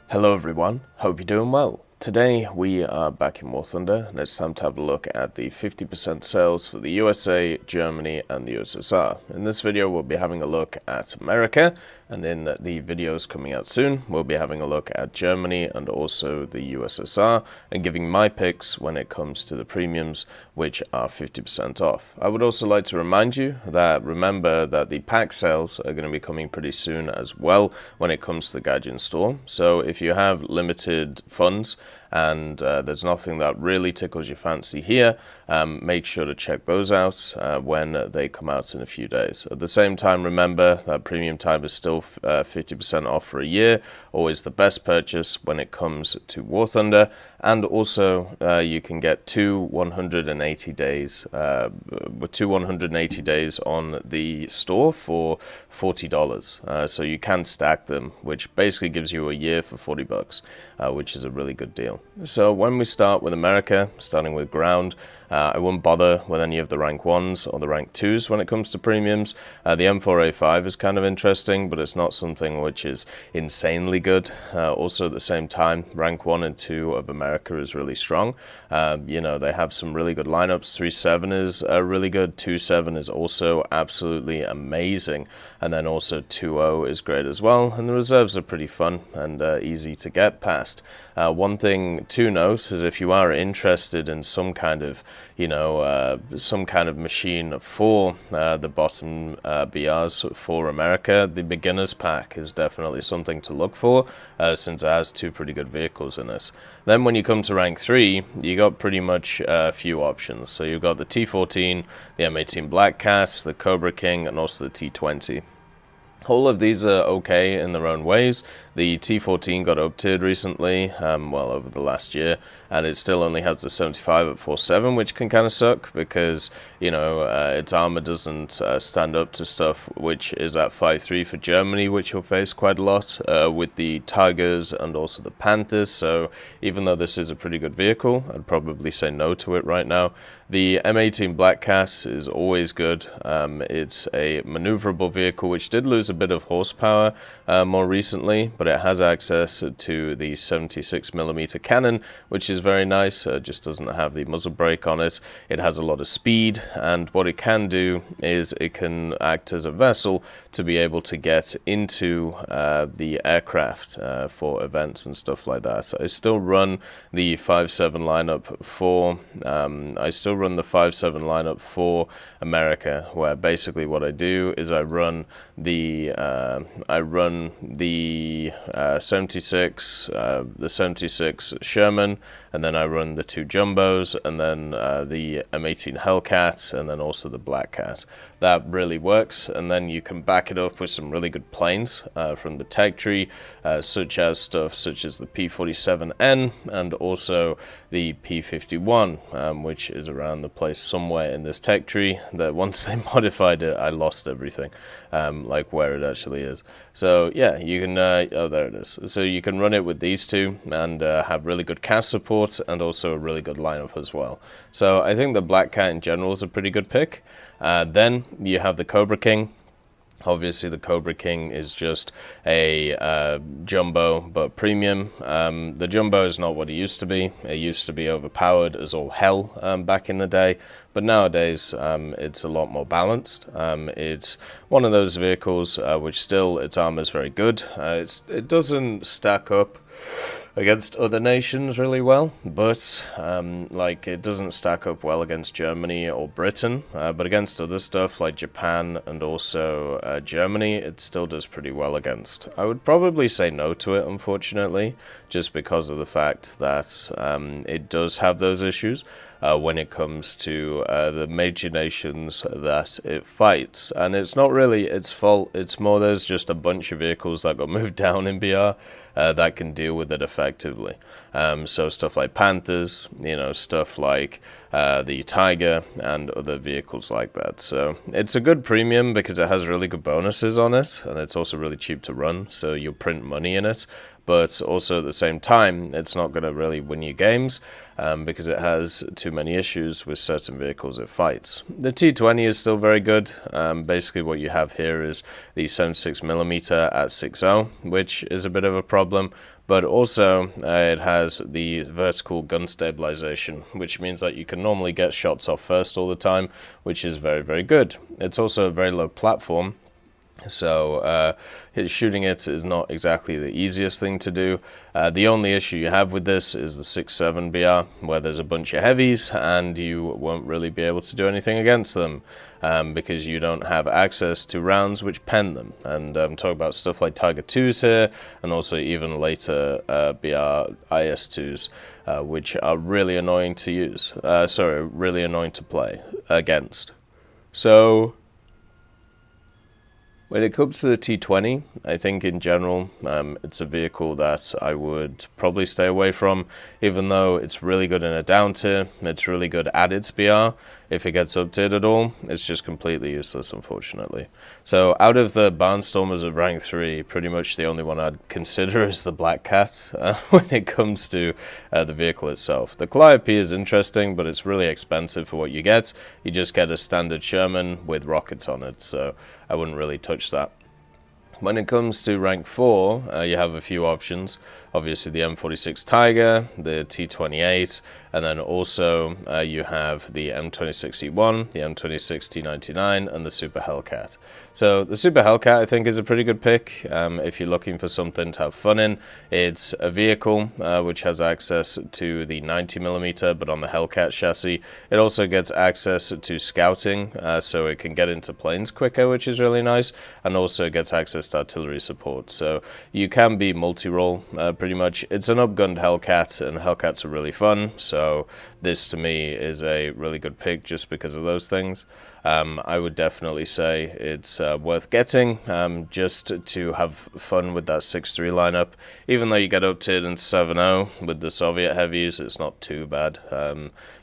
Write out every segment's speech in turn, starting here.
Hello everyone, hope you're doing well. Today we are back in War Thunder and it's time to have a look at the 50% sales for the USA, Germany and the USSR. In this video we'll be having a look at America, and in the videos coming out soon we'll be having a look at Germany and also the USSR and giving my picks when it comes to the premiums, which are 50% off. I would also like to remind you that remember that the pack sales are going to be coming pretty soon as well when it comes to the Gaijin store. So if you have limited funds and there's nothing that really tickles your fancy here, make sure to check those out when they come out in a few days. At the same time, remember that premium time is still 50% off for a year, always the best purchase when it comes to War Thunder, and also you can get two 180 days on the store for $40. So you can stack them, which basically gives you a year for $40, which is a really good deal. So when we start with America, starting with ground, I won't bother with any of the rank 1s or the rank 2s when it comes to premiums. The M4A5 is kind of interesting, but it's not something which is insanely good. Also at the same time, rank 1 and 2 of America is really strong. You know, they have some really good lineups. 3.7 is really good. 2.7 is also absolutely amazing. And then also 2.0 is great as well. And the reserves are pretty fun and easy to get past. One thing to note is if you are interested in some kind of, some kind of machine for the bottom BRs for America, the beginner's pack is definitely something to look for, since it has two pretty good vehicles in it. Then when you come to rank 3, you got pretty much a few options. So you've got the T14, the M18 Black Cat, the Cobra King, and also the T20. All of these are okay in their own ways. The T14 got up-tiered recently, well, over the last year, and it still only has the 75 at 4.7, which can kind of suck because, its armor doesn't stand up to stuff which is at 5.3 for Germany, which you'll face quite a lot with the Tigers and also the Panthers. So even though this is a pretty good vehicle, I'd probably say no to it right now. The M18 Black Cat is always good. It's a maneuverable vehicle which did lose a bit of horsepower more recently, but it has access to the 76mm cannon, which is very nice. It just doesn't have the muzzle brake on it. It has a lot of speed, and what it can do is it can act as a vessel to be able to get into the aircraft for events and stuff like that. So I still run the 5.7 lineup for America, where basically what I do is I run the 76 Sherman, and then I run the two Jumbos, and then the M18 Hellcat, and then also the Black Cat. That really works, and then you can back it up with some really good planes from the TEC tree, such as the P47N and also the P51, which is around the place somewhere in this TEC tree that once they modified it, I lost everything, like where it actually is. So yeah, you can, oh there it is. So you can run it with these two and have really good cast support and also a really good lineup as well. So I think the Black Cat in general is a pretty good pick. Then you have the Cobra King. Obviously, the Cobra King is just a jumbo, but premium. The jumbo is not what it used to be. It used to be overpowered as all hell back in the day, but nowadays it's a lot more balanced. It's one of those vehicles which still, its armor is very good. It doesn't stack up against other nations really well, but like it doesn't stack up well against Germany or Britain, but against other stuff like Japan and also Germany, it still does pretty well against. I would probably say no to it, unfortunately, just because of the fact that it does have those issues when it comes to the major nations that it fights. And it's not really its fault, it's more there's just a bunch of vehicles that got moved down in BR that can deal with it effectively. So stuff like Panthers, stuff like the Tiger and other vehicles like that. So it's a good premium because it has really good bonuses on it, and it's also really cheap to run, so you'll print money in it. But also at the same time, it's not going to really win you games because it has too many issues with certain vehicles it fights. The T20 is still very good. Basically what you have here is the 76mm at 6.0, which is a bit of a problem, but also it has the vertical gun stabilization, which means that you can normally get shots off first all the time, which is very, very good. It's also a very low platform, so shooting it is not exactly the easiest thing to do. The only issue you have with this is the 6.7 BR, where there's a bunch of heavies and you won't really be able to do anything against them because you don't have access to rounds which pen them. And I'm talking about stuff like Tiger 2s here, and also even later BR IS2s, which are really annoying to use. Really annoying to play against. So when it comes to the T20, I think in general it's a vehicle that I would probably stay away from, even though it's really good in a down tier, it's really good at its BR. If it gets up tiered at all, it's just completely useless, unfortunately. So out of the Barnstormers of rank 3, pretty much the only one I'd consider is the Black Cat when it comes to the vehicle itself. The Calliope is interesting, but it's really expensive for what you get. You just get a standard Sherman with rockets on it, so I wouldn't really touch that. When it comes to rank 4, you have a few options. Obviously the M46 Tiger, the T28, and then also you have the M26E1, the M26 T99, and the Super Hellcat. So the Super Hellcat I think is a pretty good pick if you're looking for something to have fun in. It's a vehicle which has access to the 90mm, but on the Hellcat chassis. It also gets access to scouting, so it can get into planes quicker, which is really nice, and also gets access to artillery support. So you can be multi-role pretty much. It's an upgunned Hellcat, and Hellcats are really fun, so this to me is a really good pick just because of those things. I would definitely say it's worth getting just to have fun with that 6-3 lineup. Even though you get up tiered in 7.0 with the Soviet heavies, it's not too bad.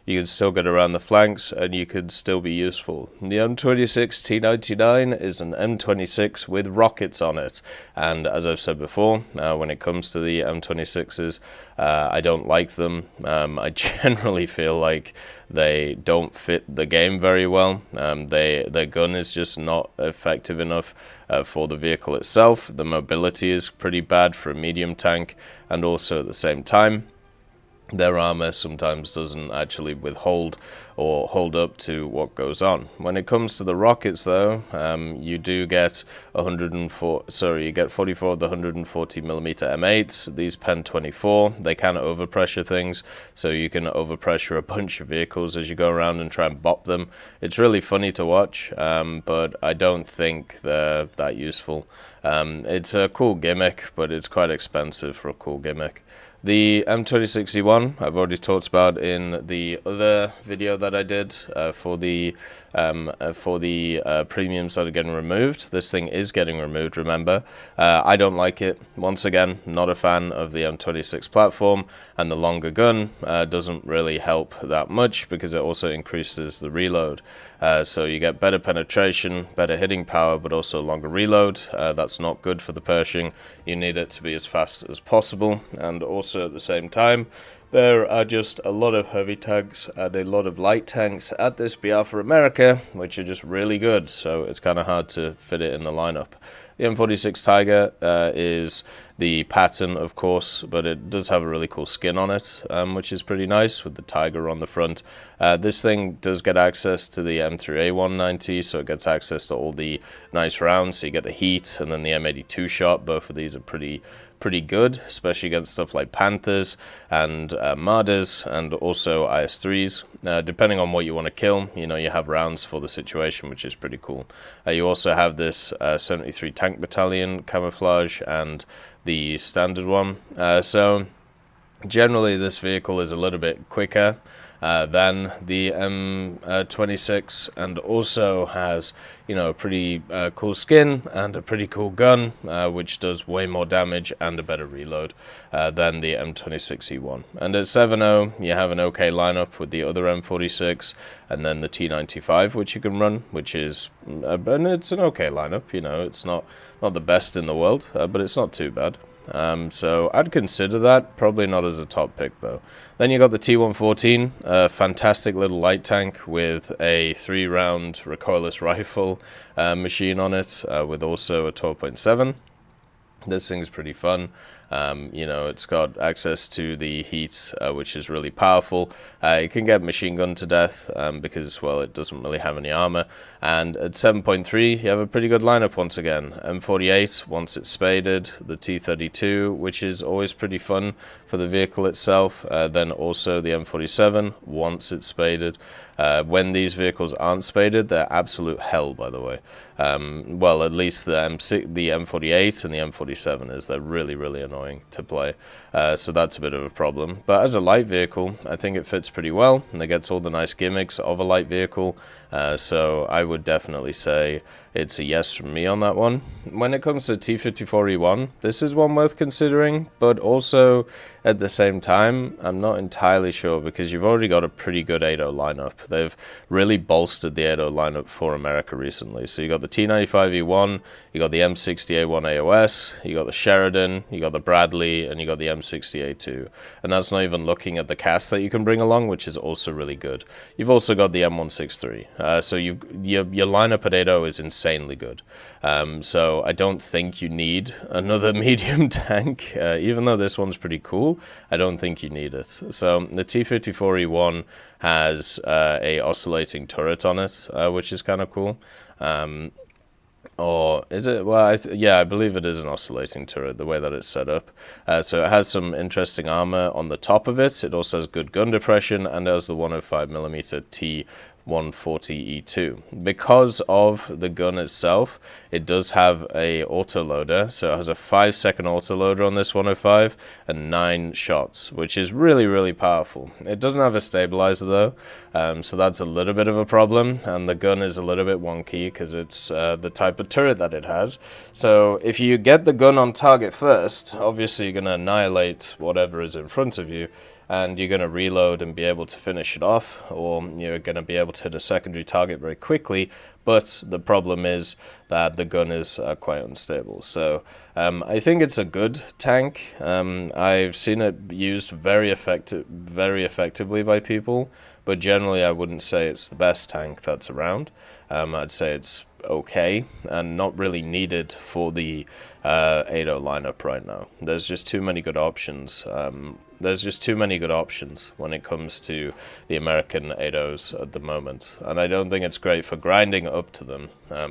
You can still get around the flanks and you could still be useful. The M26 T99 is an M26 with rockets on it, and as I've said before, when it comes to the M26s, I don't like them. I generally feel like they don't fit the game very well. Their gun is just not effective enough for the vehicle itself. The mobility is pretty bad for a medium tank, and also at the same time, their armor sometimes doesn't actually withhold or hold up to what goes on. When it comes to the rockets though, you do get 44 of the 140mm M8s. These pen 24. They can overpressure things, so you can overpressure a bunch of vehicles as you go around and try and bop them. It's really funny to watch, but I don't think they're that useful. It's a cool gimmick, but it's quite expensive for a cool gimmick. The M26E1 I've already talked about in the other video that I did for the premiums that are getting removed. This thing is getting removed, remember. I don't like it. Once again, not a fan of the M26 platform, and the longer gun doesn't really help that much because it also increases the reload. So you get better penetration, better hitting power, but also longer reload. That's not good for the Pershing. You need it to be as fast as possible, and also at the same time, there are just a lot of heavy tanks and a lot of light tanks at this BR for America, which are just really good, so it's kind of hard to fit it in the lineup. The M46 Tiger is the pattern, of course, but it does have a really cool skin on it, which is pretty nice, with the tiger on the front. This thing does get access to the M3A190, so it gets access to all the nice rounds, so you get the heat, and then the M82 shot. Both of these are pretty good, especially against stuff like Panthers and Mardas, and also IS-3s. Depending on what you want to kill, you know, you have rounds for the situation, which is pretty cool. You also have this 73 Tank Battalion camouflage and the standard one. So generally this vehicle is a little bit quicker than the M26, and also has, you know, a pretty cool skin and a pretty cool gun, which does way more damage and a better reload than the M26E1. And at 7.0 you have an okay lineup with the other M46 and then the T95, which you can run, which is and it's an okay lineup. You know, it's not the best in the world, but it's not too bad. So I'd consider that, probably not as a top pick though. Then you got the T114, a fantastic little light tank with a 3-round recoilless rifle machine on it, with also a 12.7. This thing's pretty fun. You know, it's got access to the heat, which is really powerful. It can get machine gunned to death because, well, it doesn't really have any armor. And at 7.3, you have a pretty good lineup once again. M48, once it's spaded, the T32, which is always pretty fun for the vehicle itself. Then also the M47, once it's spaded. When these vehicles aren't spaded, they're absolute hell, by the way. Well, at least the M48 and the M47 is. They're really, really annoying to play. So that's a bit of a problem. But as a light vehicle, I think it fits pretty well, and it gets all the nice gimmicks of a light vehicle. So I would definitely say it's a yes from me on that one. When it comes to T54E1, this is one worth considering, but also at the same time, I'm not entirely sure because you've already got a pretty good 8.0 lineup. They've really bolstered the 8.0 lineup for America recently. So you got the T95E1, you got the M60A1 AOS, you got the Sheridan, you got the Bradley, and you got the M60A2. And that's not even looking at the cast that you can bring along, which is also really good. You've also got the M163. So your lineup at 8.0 is insanely good. So I don't think you need another medium tank, even though this one's pretty cool. I don't think you need it. So the T54E1 has a oscillating turret on it, which is kind of cool. Or is it? Well, yeah, I believe it is an oscillating turret, the way that it's set up. So it has some interesting armor on the top of it. It also has good gun depression, and it has the 105mm T140E2. Because of the gun itself, it does have a autoloader, so it has a 5-second autoloader on this 105 and 9 shots, which is really, really powerful. It doesn't have a stabilizer though, so that's a little bit of a problem, and the gun is a little bit wonky because it's the type of turret that it has. So if you get the gun on target first, obviously you're going to annihilate whatever is in front of you, and you're going to reload and be able to finish it off, or you're going to be able to hit a secondary target very quickly. But the problem is that the gun is quite unstable. So I think it's a good tank. I've seen it used very effectively by people, but generally I wouldn't say it's the best tank that's around. I'd say it's okay and not really needed for the 8.0 lineup right now. There's just too many good options. There's just too many good options when it comes to the American 8.0s at the moment, and I don't think it's great for grinding up to them,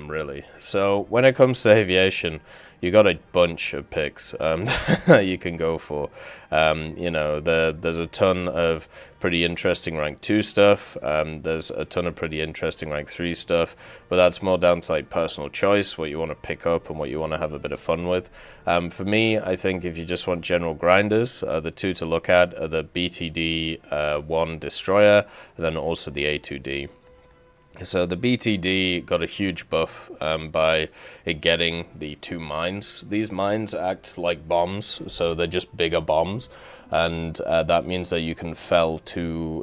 really. So when it comes to aviation, you got a bunch of picks that you can go for. You know, there's a ton of pretty interesting rank 2 stuff. There's a ton of pretty interesting rank 3 stuff, but that's more down to like personal choice, what you want to pick up and what you want to have a bit of fun with. For me, I think if you just want general grinders, the 2 to look at are the BTD-1 Destroyer, and then also the A2D. So the BTD got a huge buff by it getting the 2 mines. These mines act like bombs, so they're just bigger bombs, and that means that you can fell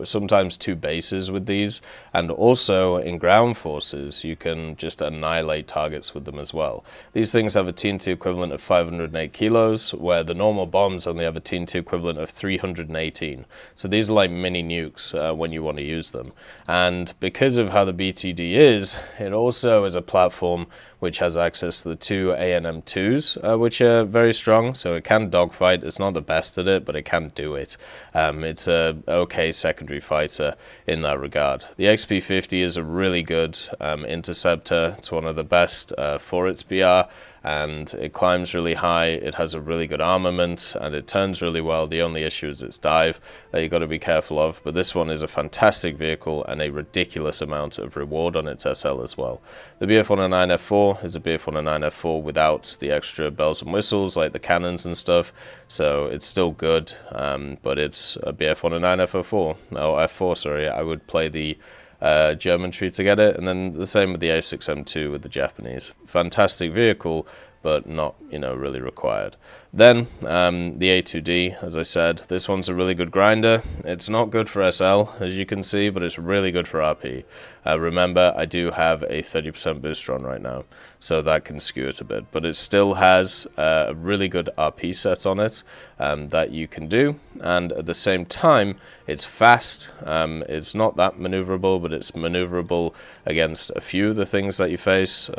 sometimes 2 bases with these, and also in ground forces you can just annihilate targets with them as well. These things have a TNT equivalent of 508 kilos, where the normal bombs only have a TNT equivalent of 318. So these are like mini nukes when you want to use them. And because of how the BTD is, it also is a platform which has access to the 2 ANM2s, which are very strong, so it can dogfight. It's not the best at it, but it can do it. It's a okay secondary fighter in that regard. The XP50 is a really good interceptor. It's one of the best for its BR, and it climbs really high. It has a really good armament, and it turns really well. The only issue is its dive that you've got to be careful of, but this one is a fantastic vehicle and a ridiculous amount of reward on its SL as well. The BF-109F4 is a BF-109F4 without the extra bells and whistles like the cannons and stuff, so it's still good, but it's a BF-109F4. No, F4, sorry. I would play the German tree to get it, and then the same with the A6M2 with the Japanese. Fantastic vehicle, but not, really required. Then the A2D, as I said, this one's a really good grinder. It's not good for SL, as you can see, but it's really good for RP. Remember, I do have a 30% booster on right now, so that can skew it a bit, but it still has a really good RP set on it that you can do, and at the same time, it's fast. It's not that maneuverable, but it's maneuverable against a few of the things that you face,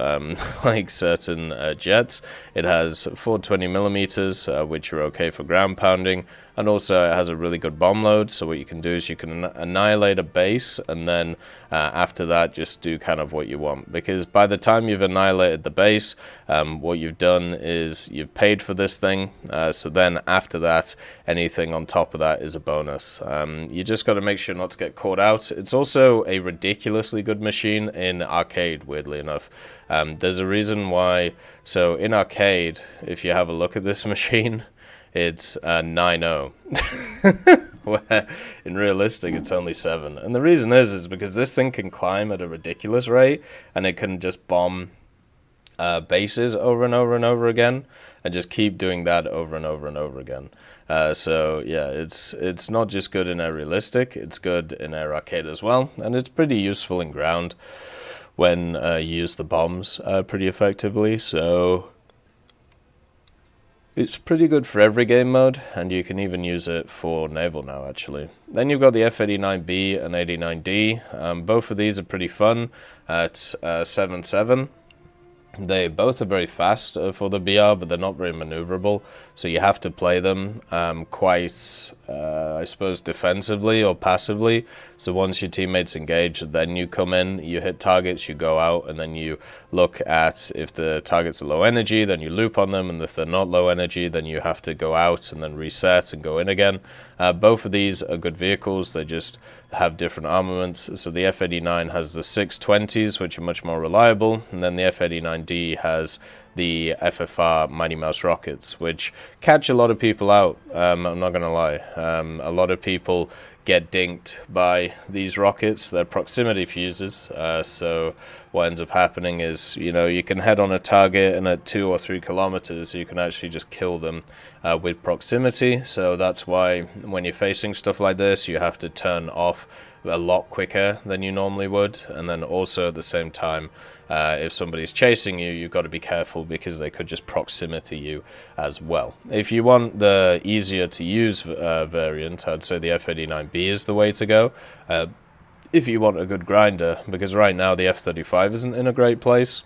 like certain jets. It has 420mm mortars, which are okay for ground pounding, and also it has a really good bomb load. So what you can do is you can annihilate a base, and then after that just do kind of what you want, because by the time you've annihilated the base, what you've done is you've paid for this thing, so then after that anything on top of that is a bonus. You just got to make sure not to get caught out. It's also a ridiculously good machine in arcade, weirdly enough. There's a reason why. So in arcade, if you have a look at this machine, it's 9-0. Where in realistic it's only 7. And the reason is because this thing can climb at a ridiculous rate, and it can just bomb bases over and over and over again, and just keep doing that over and over and over again. So yeah, it's not just good in air realistic, it's good in air arcade as well, and it's pretty useful in ground when you use the bombs pretty effectively. So it's pretty good for every game mode, and you can even use it for naval now, actually. Then you've got the F-89B and 89D. Both of these are pretty fun at 7.7. They both are very fast for the BR, but they're not very maneuverable, so you have to play them quite, I suppose, defensively or passively. So once your teammates engage, then you come in, you hit targets, you go out, and then you look at if the targets are low energy, then you loop on them, and if they're not low energy, then you have to go out and then reset and go in again. Both of these are good vehicles, they just have different armaments. So the F-89 has the 620s, which are much more reliable, and then the F-89D has the FFR Mighty Mouse rockets, which catch a lot of people out. I'm not going to lie. A lot of people get dinked by these rockets. They're proximity fuses, so what ends up happening is, you know, you can head on a target, and at 2 or 3 kilometers you can actually just kill them with proximity. So that's why when you're facing stuff like this, you have to turn off a lot quicker than you normally would. And then also at the same time, if somebody's chasing you, you've got to be careful, because they could just proximity you as well. If you want the easier to use variant, I'd say the F-89B is the way to go. If you want a good grinder, because right now the F-35 isn't in a great place,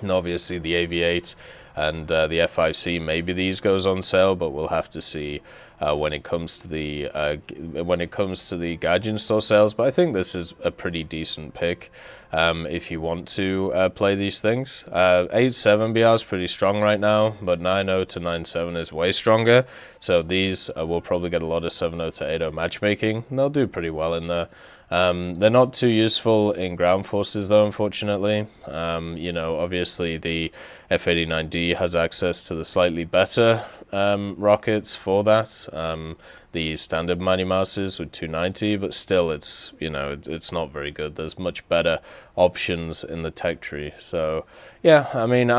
and obviously the AV-8 and the F-5C, maybe these goes on sale, but we'll have to see when it comes to the Gaijin store sales. But I think this is a pretty decent pick if you want to play these things. 8.7 BR is pretty strong right now, but 9.0 to 9.7 is way stronger. So these will probably get a lot of 7.0 to 8.0 matchmaking, and they'll do pretty well in there. They're not too useful in ground forces though, unfortunately. You know, obviously the F-89D has access to the slightly better rockets for that. The standard Mighty Mouses with 290, but still it's, you know, it's not very good. There's much better options in the tech tree. So yeah, I mean,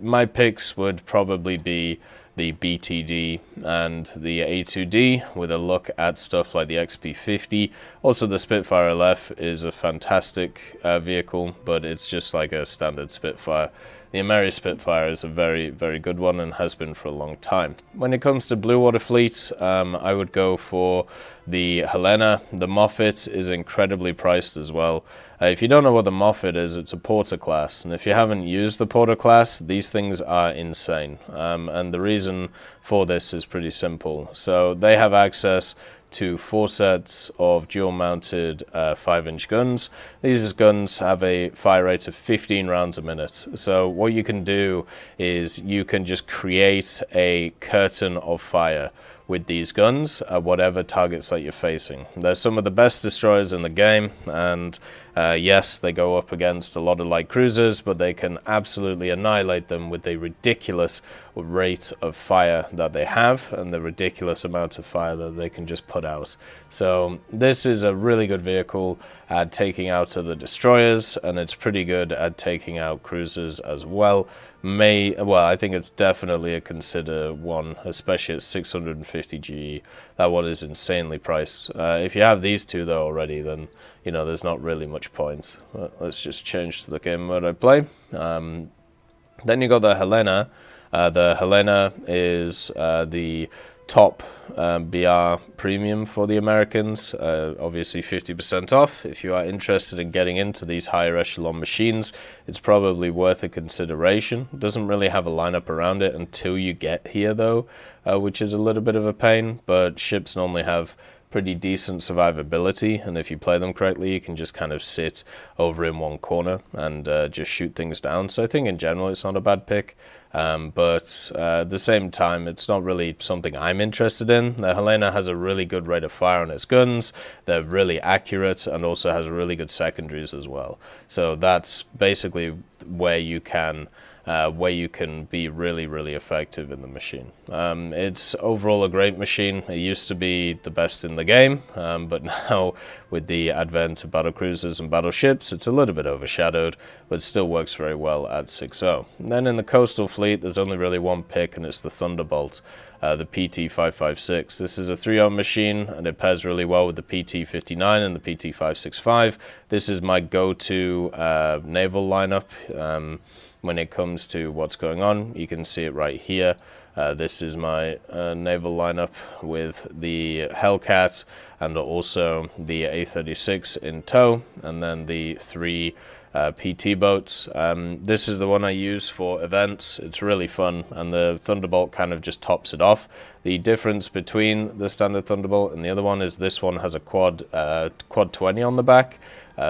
my picks would probably be the BTD and the A2D, with a look at stuff like the XP50. Also, the Spitfire LF is a fantastic vehicle, but it's just like a standard Spitfire. The American Spitfire is a very, very good one, and has been for a long time. When it comes to Blue Water Fleet, I would go for the Helena. The Moffett is incredibly priced as well. If you don't know what the Moffett is, it's a Porter class, and if you haven't used the Porter class, these things are insane. And the reason for this is pretty simple. So they have access to 4 sets of dual-mounted 5-inch guns. These guns have a fire rate of 15 rounds a minute. So what you can do is you can just create a curtain of fire with these guns at whatever targets that you're facing. They're some of the best destroyers in the game, and yes, they go up against a lot of light cruisers, but they can absolutely annihilate them with a ridiculous rate of fire that they have, and the ridiculous amount of fire that they can just put out. So this is a really good vehicle at taking out other destroyers, and it's pretty good at taking out cruisers as well. I think it's definitely a consider one, especially at 650 GE. That one is insanely priced. If you have these two though already, then you know there's not really much point. Let's just change to the game mode I play. Then you got the Helena. The Helena is the top BR premium for the Americans, obviously 50% off. If you are interested in getting into these higher echelon machines, it's probably worth a consideration. It doesn't really have a lineup around it until you get here though, which is a little bit of a pain, but ships normally have pretty decent survivability, and if you play them correctly, you can just kind of sit over in one corner and just shoot things down. So I think in general it's not a bad pick, but at the same time it's not really something I'm interested in. The Helena has a really good rate of fire on its guns, they're really accurate, and also has really good secondaries as well. So that's basically where you can be really effective in the machine. It's overall a great machine. It used to be the best in the game, but now with the advent of battlecruisers and battleships, it's a little bit overshadowed, but still works very well at 6.0. And then in the coastal fleet, there's only really one pick, and it's the Thunderbolt, the PT556. This is a 3.0 machine, and it pairs really well with the PT59 and the PT565. This is my go-to naval lineup. When it comes to what's going on, you can see it right here. This is my naval lineup with the Hellcat and also the A36 in tow, and then the 3 PT boats. This is the one I use for events. It's really fun, and the Thunderbolt kind of just tops it off. The difference between the standard Thunderbolt and the other one is this one has a quad 20 on the back.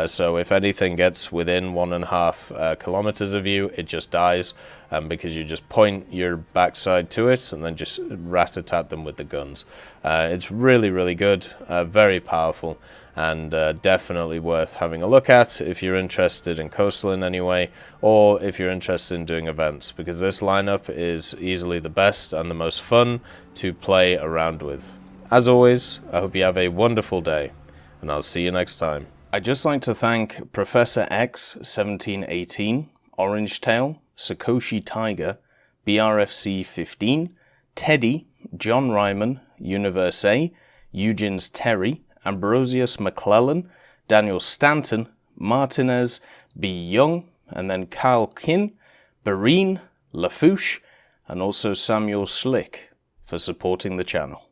So if anything gets within 1.5 kilometers of you, it just dies, because you just point your backside to it and then just rat-a-tat them with the guns. It's really good, very powerful, and definitely worth having a look at if you're interested in coastal in any way, or if you're interested in doing events, because this lineup is easily the best and the most fun to play around with. As always, I hope you have a wonderful day, and I'll see you next time. I'd just like to thank Professor X 1718, Orange Tail, Sakoshi Tiger, BRFC 15, Teddy, John Ryman, Universe A, Eugens Terry, Ambrosius McClellan, Daniel Stanton, Martinez, B. Young, and then Kyle Kin, Barine, Lafouche, and also Samuel Slick for supporting the channel.